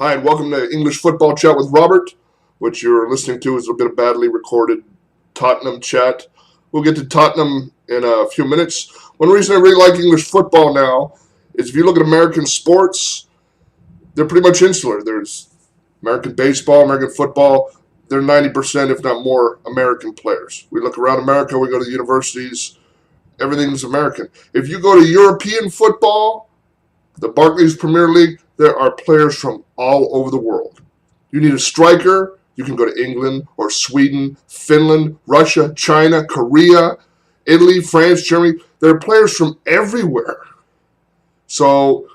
Hi, and welcome to English Football Chat with Robert. What you're listening to is a bit of badly recorded Tottenham chat. We'll get to Tottenham in a few minutes. One reason I really like English football now is if you look at American sports, they're pretty much insular. There's American baseball, American football. They're 90%, if not more, American players. We look around America, we go to the universities, everything's American. If you go to European football, the Barclays Premier League, there are players from all over the world. You need a striker, you can go to England or Sweden, Finland, Russia, China, Korea, Italy, France, Germany. There are players from everywhere. So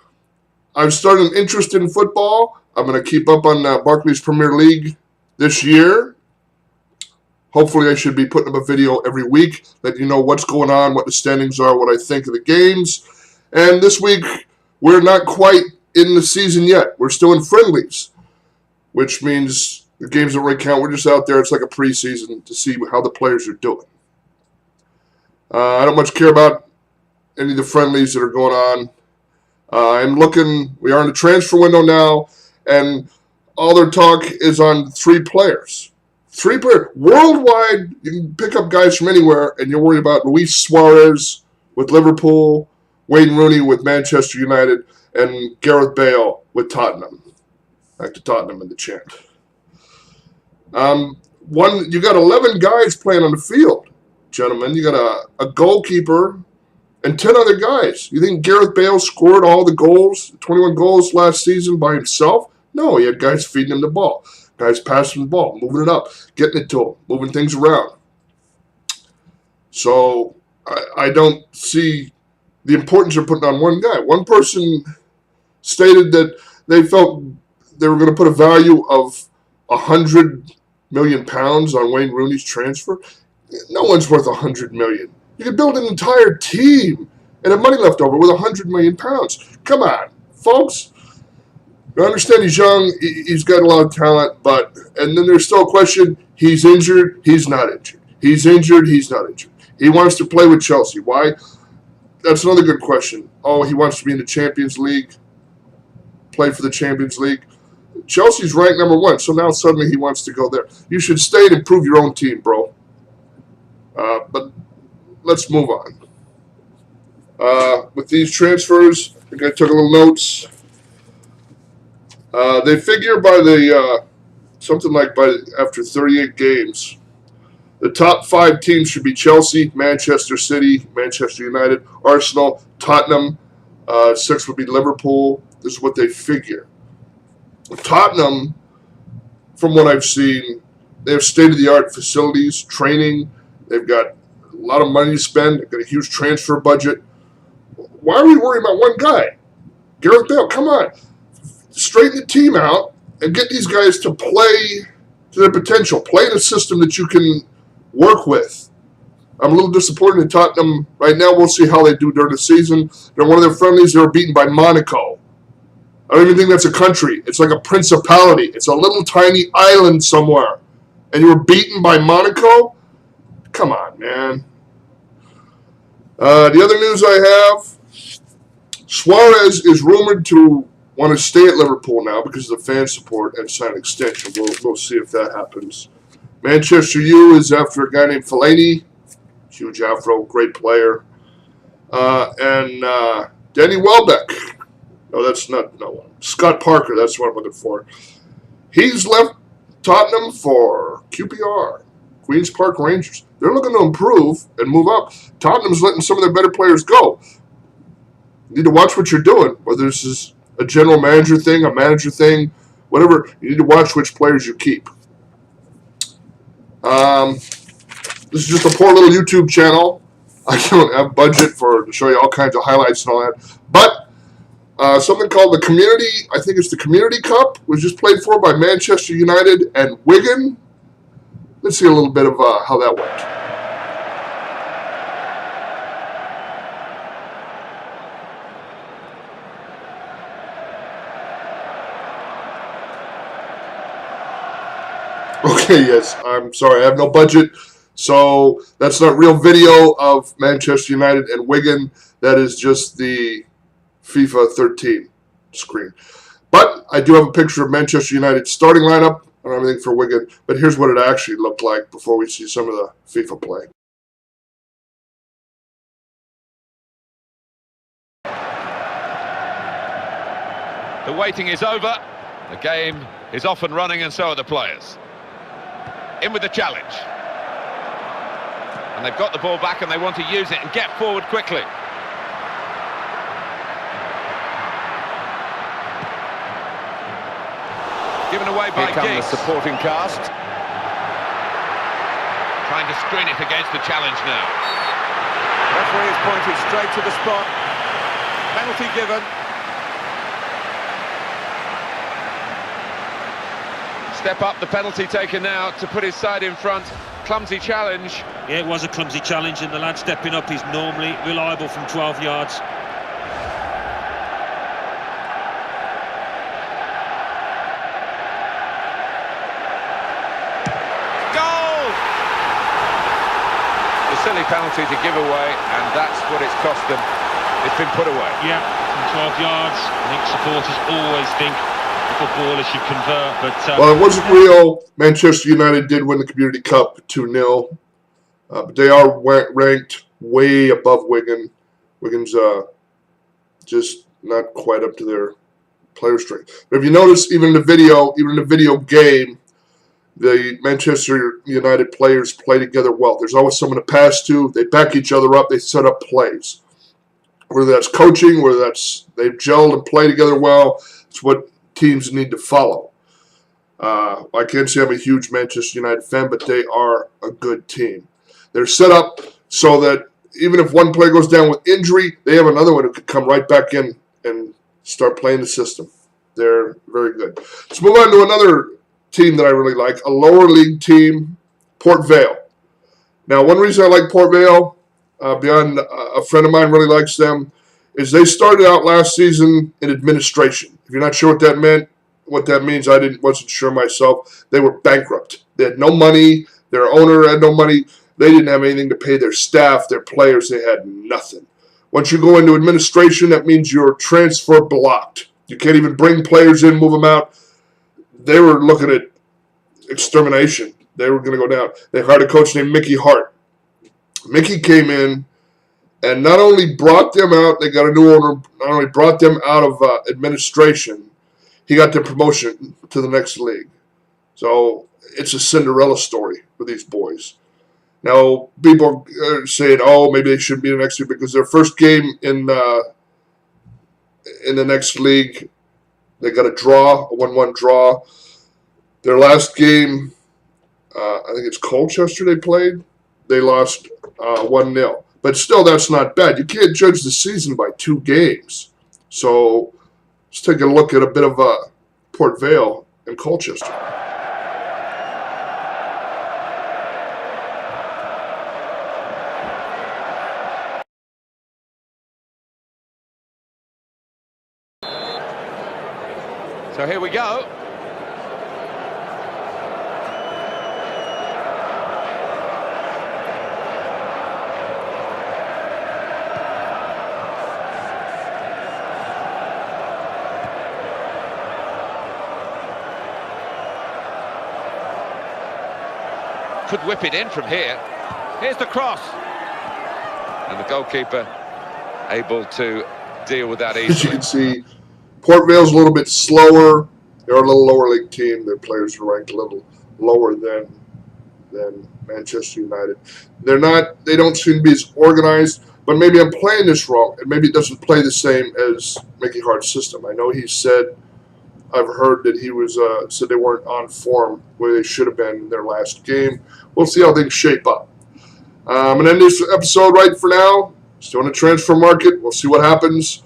I've started an interest in football. I'm going to keep up on Barclays Premier League this year. Hopefully I should be putting up a video every week, letting you know what's going on, what the standings are, what I think of the games. And this week, we're not quite in the season yet. We're still in friendlies, which means the games don't really count. We're just out there. It's like a preseason to see how the players are doing. I don't much care about any of the friendlies that are going on. We are in the transfer window now, and all their talk is on three players. Worldwide, you can pick up guys from anywhere, and you're worried about Luis Suarez with Liverpool, Wayne Rooney with Manchester United, and Gareth Bale with Tottenham. Back to Tottenham in the chant. You got 11 guys playing on the field, gentlemen. You got a goalkeeper and 10 other guys. You think Gareth Bale scored all the goals, 21 goals last season by himself? No, he had guys feeding him the ball, guys passing the ball, moving it up, getting it to him, moving things around. So I don't see the importance of putting on one guy. One person stated that they felt they were going to put a value of £100 million on Wayne Rooney's transfer. No one's worth £100 million. You could build an entire team and have money left over with £100 million. Come on, folks. I understand he's young. He's got a lot of talent, and then there's still a question. He's injured. He's not injured. He's injured. He's not injured. He wants to play with Chelsea. Why? That's another good question. Oh, he wants to be in the Champions League, play for the Champions League. Chelsea's ranked number 1, so now suddenly he wants to go there. You should stay and improve your own team, bro. But let's move on. With these transfers, I think I took a little notes. They figure after 38 games, the top 5 teams should be Chelsea, Manchester City, Manchester United, Arsenal, Tottenham. 6 would be Liverpool. This is what they figure. Tottenham, from what I've seen, they have state-of-the-art facilities, training. They've got a lot of money to spend. They've got a huge transfer budget. Why are we worrying about one guy? Gareth Bale, come on. Straighten the team out and get these guys to play to their potential. Play in a system that you can work with. I'm a little disappointed in Tottenham right now. We'll see how they do during the season. They're one of their friendlies. They were beaten by Monaco. I don't even think that's a country. It's like a principality. It's a little tiny island somewhere. And you were beaten by Monaco? Come on, man. The other news I have, Suarez is rumored to want to stay at Liverpool now because of the fan support and sign an extension. We'll see if that happens. Manchester U is after a guy named Fellaini. Huge afro, great player. And Danny Welbeck. No, that's not no one. Scott Parker, that's what I'm looking for. He's left Tottenham for QPR, Queen's Park Rangers. They're looking to improve and move up. Tottenham's letting some of their better players go. You need to watch what you're doing, whether this is a general manager thing, a manager thing, whatever. You need to watch which players you keep. This is just a poor little YouTube channel. I don't have budget to show you all kinds of highlights and all that. But something called the Community, I think it's the Community Cup, was just played for by Manchester United and Wigan. Let's see a little bit of how that went. Okay, yes, I'm sorry, I have no budget, so that's not real video of Manchester United and Wigan. That is just the FIFA 13 screen. But I do have a picture of Manchester United's starting lineup and everything for Wigan. But here's what it actually looked like before we see some of the FIFA play. The waiting is over. The game is off and running, and so are the players. In with the challenge. And they've got the ball back and they want to use it and get forward quickly. Given away by Giggs. Here come the supporting cast. Trying to screen it against the challenge now. Referee is pointed straight to the spot. Penalty given. Step up, the penalty taken now to put his side in front. Clumsy challenge. Yeah, it was a clumsy challenge, and the lad stepping up is normally reliable from 12 yards. Goal! The silly penalty to give away, and that's what it's cost them. It's been put away. Yeah, from 12 yards. I think supporters always think footballers should convert, but well, it wasn't real. Manchester United did win the Community Cup 2-0, but they are ranked way above Wigan. Wigan's just not quite up to their player strength. But if you notice, even in the video game, the Manchester United players play together well. There's always someone to pass to. They back each other up. They set up plays. Whether that's coaching, whether that's they've gelled and play together well, it's what teams need to follow. I can't say I'm a huge Manchester United fan, but they are a good team. They're set up so that even if one player goes down with injury, they have another one who could come right back in and start playing the system. They're very good. Let's move on to another team that I really like, a lower league team, Port Vale. Now, one reason I like Port Vale, beyond a friend of mine really likes them, is they started out last season in administration. If you're not sure what that means, I wasn't sure myself. They were bankrupt. They had no money. Their owner had no money. They didn't have anything to pay their staff, their players. They had nothing. Once you go into administration, that means you're transfer blocked. You can't even bring players in, move them out. They were looking at extermination. They were going to go down. They hired a coach named Mickey Hart. Mickey came in and not only brought them out, they got a new owner, not only brought them out of administration, he got their promotion to the next league. So it's a Cinderella story for these boys. Now, people are saying, oh, maybe they shouldn't be in the next league because their first game in the next league, they got a 1-1 draw. Their last game, I think it's Colchester they played, they lost 1-0. But still, that's not bad. You can't judge the season by 2 games. So let's take a look at a bit of Port Vale and Colchester. So here we go. Could whip it in from here. Here's the cross. And the goalkeeper able to deal with that easily. As you can see, Port Vale's a little bit slower. They're a little lower league team. Their players are ranked a little lower than Manchester United. They don't seem to be as organized, but maybe I'm playing this wrong, and maybe it doesn't play the same as Mickey Hart's system. I know he said, I've heard that he was said they weren't on form where they should have been in their last game. We'll see how things shape up. I'm going to end this episode right for now. Still in the transfer market. We'll see what happens.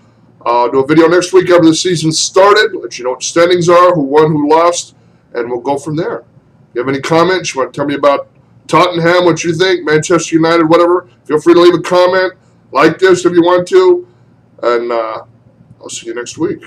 I'll do a video next week after the season started. Let you know what the standings are, who won, who lost, and we'll go from there. If you have any comments, you want to tell me about Tottenham, what you think, Manchester United, whatever, feel free to leave a comment. Like this if you want to. And I'll see you next week.